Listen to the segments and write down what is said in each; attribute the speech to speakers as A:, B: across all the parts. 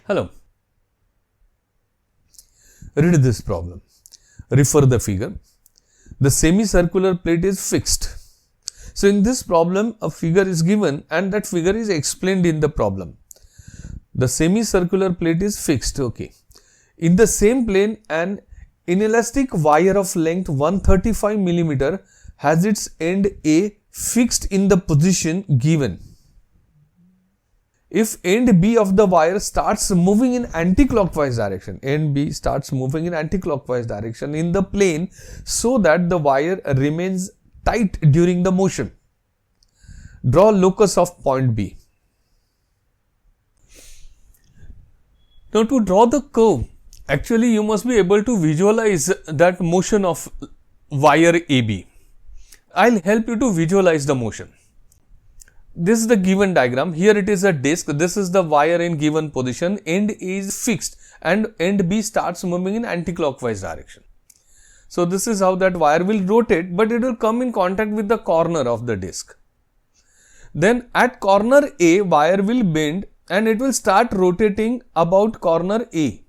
A: Hello. Read this problem. Refer the figure. The semicircular plate is fixed. So in this problem, a figure is given and that figure is explained in the problem. The semicircular plate is fixed. Okay. In the same plane, an inelastic wire of length 135 mm has its end A fixed in the position given. If end B of the wire starts moving in anti-clockwise direction, end B starts moving in anti-clockwise direction in the plane so that the wire remains tight during the motion. Draw locus of point B. Now to draw the curve, actually you must be able to visualize that motion of wire AB. I'll help you to visualize the motion. This is the given diagram. Here it is a disc. This is the wire in given position. End A is fixed and end B starts moving in anti-clockwise direction. So this is how that wire will rotate, but it will come in contact with the corner of the disc. Then at corner A, wire will bend and it will start rotating about corner A.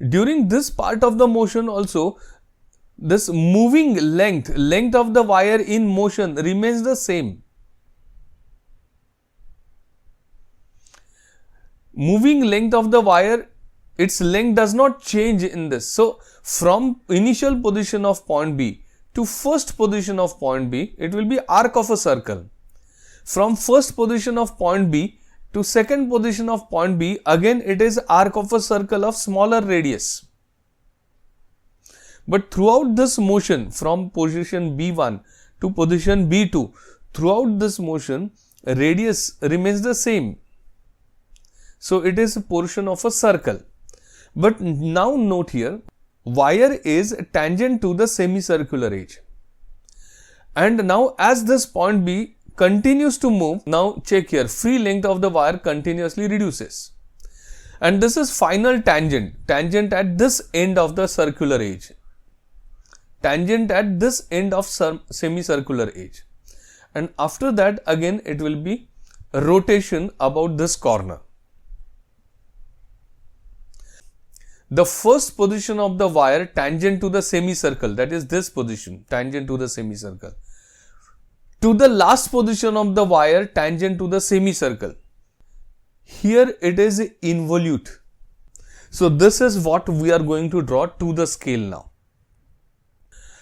A: During this part of the motion also, this moving length of the wire in motion remains the same. Moving length of the wire, its length does not change in this. So from initial position of point B to first position of point B, it will be arc of a circle. From first position of point B to second position of point B, again it is arc of a circle of smaller radius. But throughout this motion from position B1 to position B2, throughout this motion, radius remains the same. So it is a portion of a circle. But now note here, wire is tangent to the semicircular edge. And now as this point B continues to move, now check here, free length of the wire continuously reduces. And this is final tangent at this end of the circular edge. Tangent at this end of semicircular edge, and after that again it will be rotation about this corner. The first position of the wire tangent to the semicircle, that is this position, tangent to the semicircle, to the last position of the wire tangent to the semicircle. Here it is involute. So this is what we are going to draw to the scale now.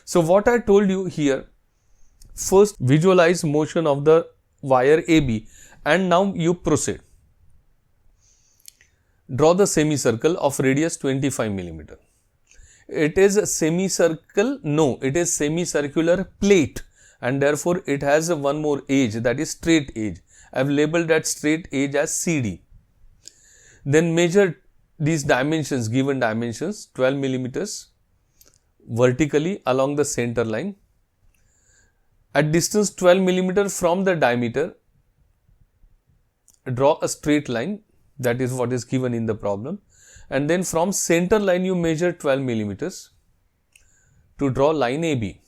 A: So what I told you here, first visualize motion of the wire AB and now you proceed. Draw the semicircle of radius 25 mm. It is a semicircle, no, it is semicircular plate and therefore it has one more edge, that is straight edge. I have labeled that straight edge as CD. Then measure these dimensions, given dimensions, 12 mm. Vertically along the center line. At distance 12 mm from the diameter, draw a straight line, that is what is given in the problem, and then from center line you measure 12 mm to draw line AB.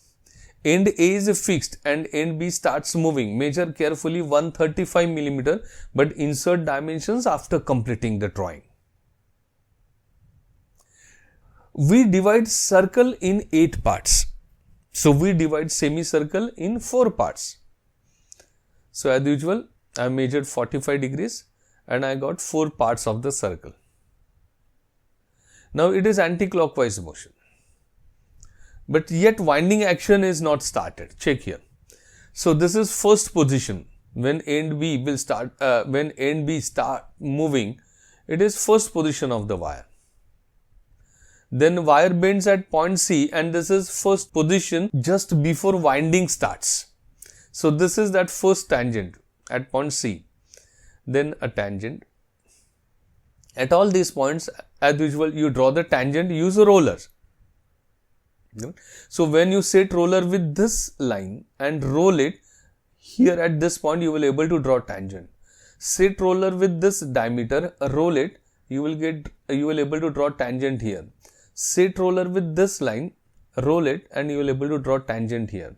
A: End A is fixed and end B starts moving. Measure carefully 135 mm but insert dimensions after completing the drawing. We divide circle in 8 parts. So we divide semicircle in 4 parts. So as usual, I measured 45 degrees and I got 4 parts of the circle. Now it is anti-clockwise motion. But yet winding action is not started. Check here. So this is first position. When end B will start, when end B start moving, it is first position of the wire. Then wire bends at point C and this is first position just before winding starts. So this is that first tangent at point C. Then a tangent. At all these points, as usual, you draw the tangent, use a roller. So when you set roller with this line and roll it, here at this point you will able to draw tangent. Set roller with this diameter, roll it, you will able to draw tangent here. Set roller with this line, roll it and you will able to draw tangent here.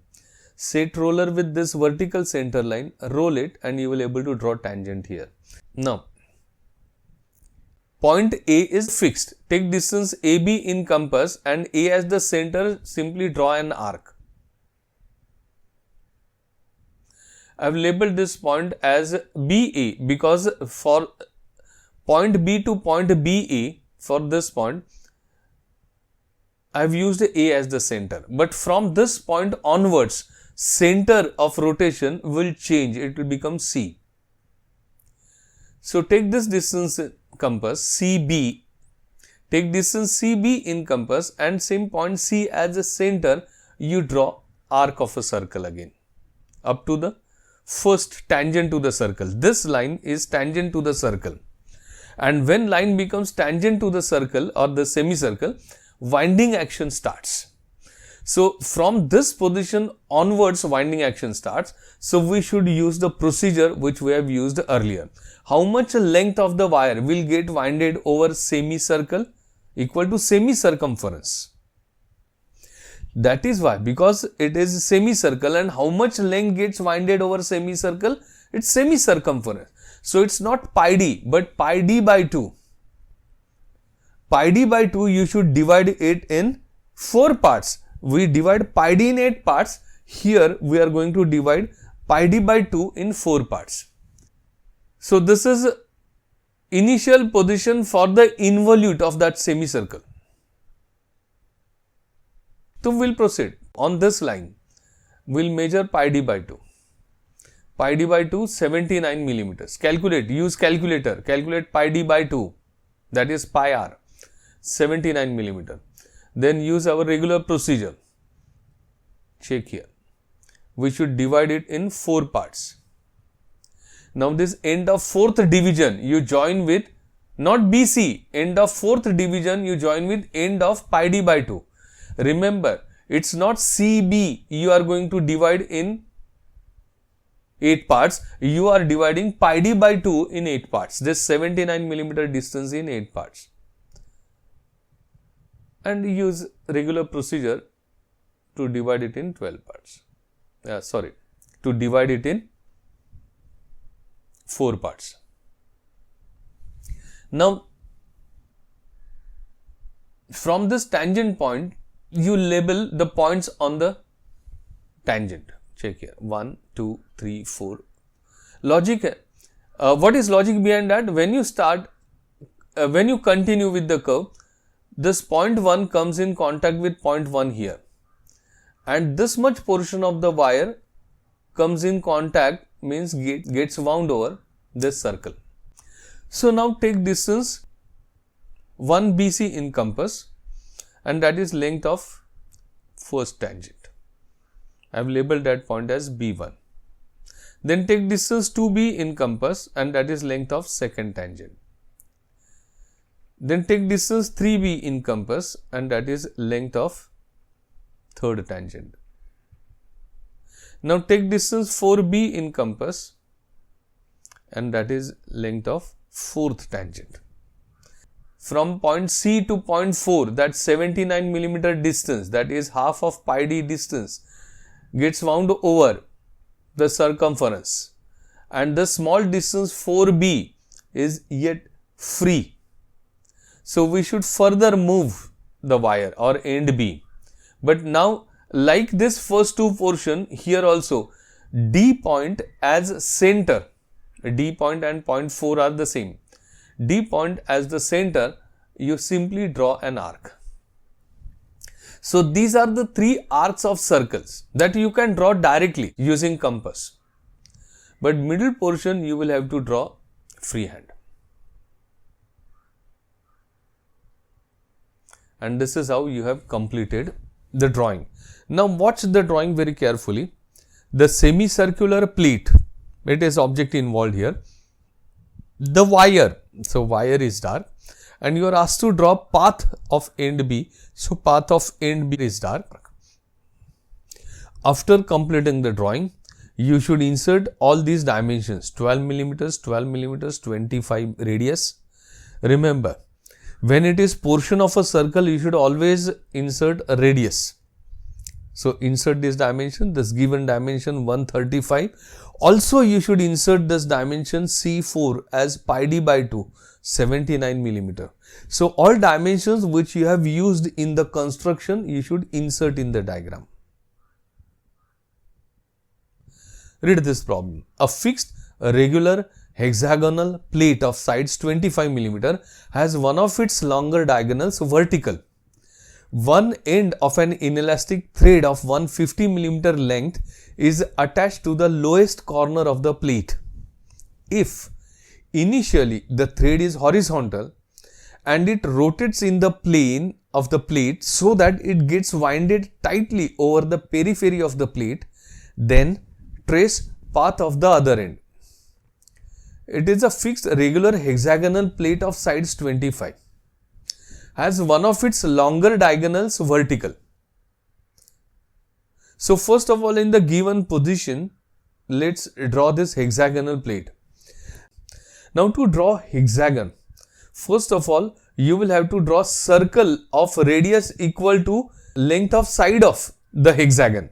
A: set roller with this vertical center line, roll it, and you will able to draw tangent here. Now, point A is fixed. Take distance AB in compass and A as the center, simply draw an arc. I have labeled this point as BA because for point B to point BA, for this point, I have used A as the center. But from this point onwards, center of rotation will change. It will become C. So take this distance compass CB. Take distance CB in compass and same point C as a center. You draw arc of a circle again up to the first tangent to the circle. This line is tangent to the circle. And when line becomes tangent to the circle or the semicircle, winding action starts. So from this position onwards, winding action starts. So we should use the procedure which we have used earlier. How much length of the wire will get winded over semicircle? Equal to semicircumference. That is why, because it is semicircle, and how much length gets winded over semicircle? It's semicircumference. So it's not pi d, but pi d by 2. Pi d by 2, you should divide it in 4 parts. We divide pi d in 8 parts. Here we are going to divide pi d by 2 in 4 parts. So this is initial position for the involute of that semicircle. So we'll proceed. On this line, we'll measure pi d by 2. Pi d by 2, 79 millimeters. Calculate, use calculator. Calculate pi d by 2, that is pi r, 79 millimeter. Then use our regular procedure. Check here. We should divide it in 4 parts. Now this end of 4th division, you join with not BC. End of 4th division, you join with end of pi d by 2. Remember, it's not CB you are going to divide in 8 parts. You are dividing pi d by 2 in 8 parts. This 79 millimeter distance in 8 parts. And use regular procedure to divide it in 12 parts. To divide it in 4 parts. Now, from this tangent point, you label the points on the tangent. Check here. 1, 2, 3, 4. Logic. What is logic behind that? When you start, when you continue with the curve, this point 1 comes in contact with point 1 here. And this much portion of the wire comes in contact, means gets wound over this circle. So now take distance 1 BC in compass, and that is length of first tangent. I have labeled that point as B1. Then take distance 2B in compass, and that is length of second tangent. Then take distance 3B in compass, and that is length of third tangent. Now take distance 4B in compass, and that is length of fourth tangent. From point C to point 4, that 79 millimeter distance, that is half of pi d distance, gets wound over the circumference, and the small distance 4B is yet free. So we should further move the wire or end B. But now, like this first two portion, here also D point as center, D point and point 4 are the same. D point as the center, you simply draw an arc. So these are the 3 arcs of circles that you can draw directly using compass. But middle portion you will have to draw freehand. And this is how you have completed the drawing. Now watch the drawing very carefully. The semicircular pleat, it is object involved here. The wire, so wire is dark, and you are asked to draw path of end B. So path of end B is dark. After completing the drawing, you should insert all these dimensions: 12 millimeters, 12 millimeters, 25 radius. Remember, when it is portion of a circle, you should always insert a radius. So insert this dimension, this given dimension 135. Also you should insert this dimension C4 as pi d by 2, 79 millimeter. So all dimensions which you have used in the construction you should insert in the diagram. Read this problem. A fixed regular hexagonal plate of sides 25 millimeter has one of its longer diagonals vertical. One end of an inelastic thread of 150 millimeter length is attached to the lowest corner of the plate. If initially the thread is horizontal and it rotates in the plane of the plate so that it gets winded tightly over the periphery of the plate, then trace path of the other end. It is a fixed regular hexagonal plate of sides 25. Has one of its longer diagonals vertical. So first of all, in the given position, let's draw this hexagonal plate. Now to draw hexagon, first of all, you will have to draw circle of radius equal to length of side of the hexagon.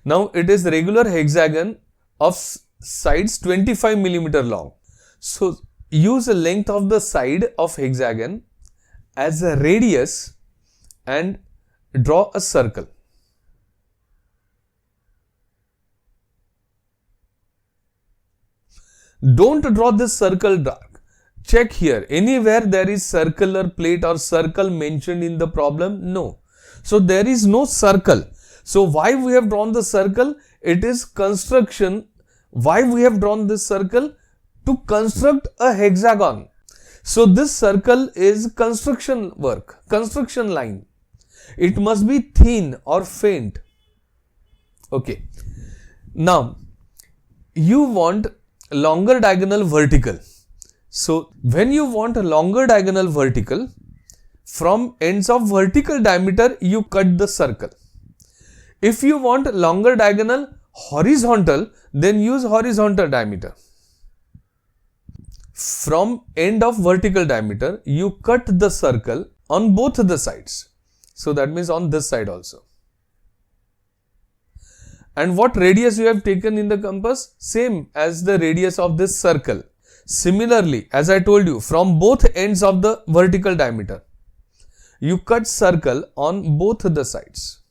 A: Now it is regular hexagon of sides 25 millimeter long. So use the length of the side of hexagon as a radius and draw a circle. Don't draw this circle dark. Check here. Anywhere there is circular plate or circle mentioned in the problem? No. So there is no circle. So why we have drawn the circle? It is construction. Why we have drawn this circle? To construct a hexagon. So this circle is construction work, construction line. It must be thin or faint. Okay. Now, you want longer diagonal vertical. So, when you want a longer diagonal vertical, from ends of vertical diameter, you cut the circle. If you want longer diagonal horizontal, then use horizontal diameter. From end of vertical diameter, you cut the circle on both the sides. So that means on this side also. And what radius you have taken in the compass? Same as the radius of this circle. Similarly, as I told you, from both ends of the vertical diameter, you cut circle on both the sides.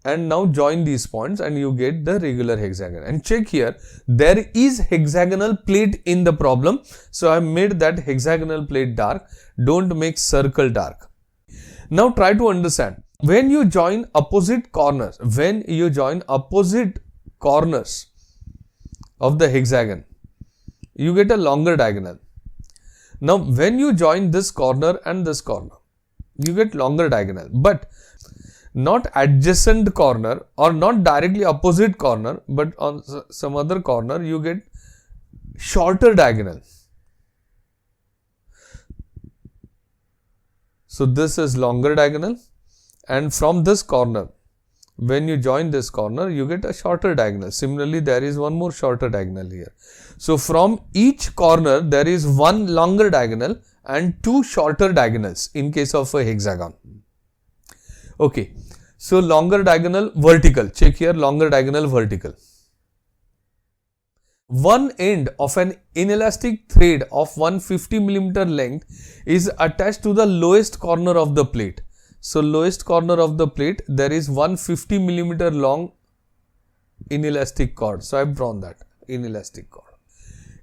A: And now join these points and you get the regular hexagon. And check here, there is hexagonal plate in the problem. So I made that hexagonal plate dark. Don't make circle dark. Now try to understand. When you join opposite corners, of the hexagon, you get a longer diagonal. Now when you join this corner and this corner, you get longer diagonal. But not adjacent corner or not directly opposite corner, but on some other corner you get shorter diagonal. So this is longer diagonal, and from this corner, when you join this corner, you get a shorter diagonal. Similarly, there is one more shorter diagonal here. So from each corner, there is one longer diagonal and two shorter diagonals in case of a hexagon. Okay. So longer diagonal vertical. Check here, longer diagonal vertical. One end of an inelastic thread of 150 millimeter length is attached to the lowest corner of the plate. So lowest corner of the plate, there is 150 millimeter long inelastic cord. So I have drawn that inelastic cord.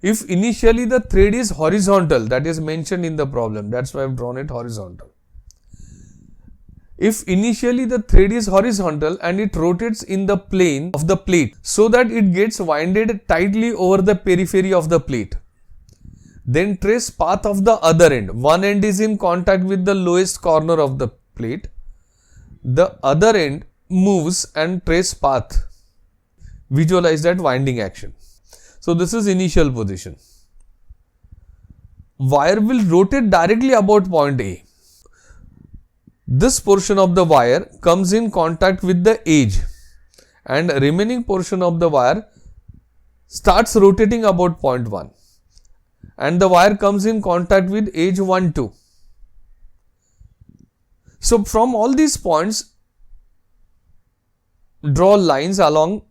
A: If initially the thread is horizontal, that is mentioned in the problem, that's why I have drawn it horizontal. If initially the thread is horizontal and it rotates in the plane of the plate so that it gets winded tightly over the periphery of the plate, then trace path of the other end. One end is in contact with the lowest corner of the plate. The other end moves and trace path. Visualize that winding action. So this is initial position. Wire will rotate directly about point A. This portion of the wire comes in contact with the edge and remaining portion of the wire starts rotating about point 1 and the wire comes in contact with edge 1, 2. So from all these points, draw lines along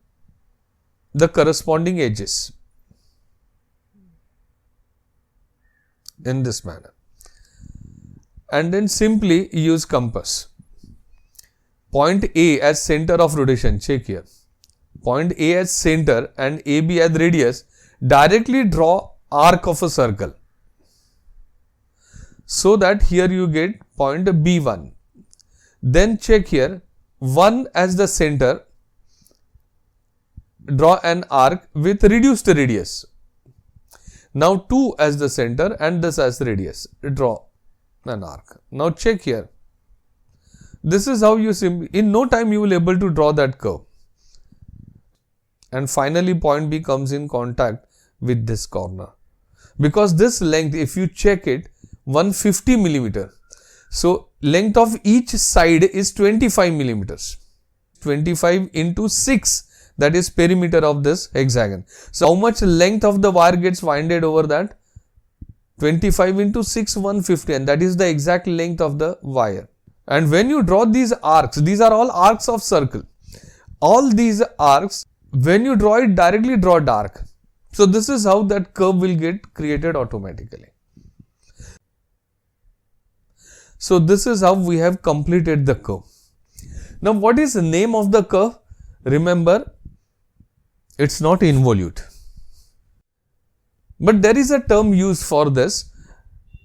A: the corresponding edges in this manner, and then simply use compass. Point A as center of rotation, check here. Point A as center and AB as radius, directly draw arc of a circle. So that here you get point B1. Then check here, 1 as the center, draw an arc with reduced radius. Now 2 as the center and this as radius, draw an arc. Now check here. This is how you in no time you will able to draw that curve. And finally point B comes in contact with this corner. Because this length, if you check it, 150 millimeter. So length of each side is 25 millimeters. 25 into 6, that is perimeter of this hexagon. So how much length of the wire gets winded over that? 25 into 6, 150, and that is the exact length of the wire. And when you draw these arcs, these are all arcs of circle. All these arcs, when you draw it, directly draw dark. So this is how that curve will get created automatically. So this is how we have completed the curve. Now what is the name of the curve? Remember, it's not involute. But there is a term used for this,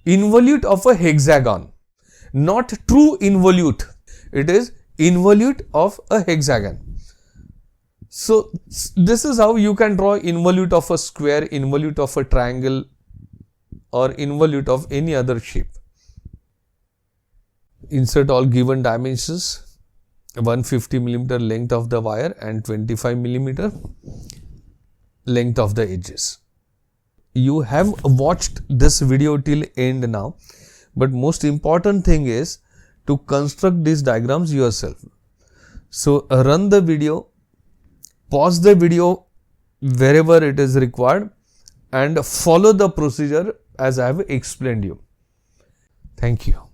A: involute of a hexagon. Not true involute. It is involute of a hexagon. So this is how you can draw involute of a square, involute of a triangle, or involute of any other shape. Insert all given dimensions, 150 millimeter length of the wire and 25 millimeter length of the edges. You have watched this video till end now, but most important thing is to construct these diagrams yourself. So run the video, pause the video wherever it is required, and follow the procedure as I have explained you. Thank you.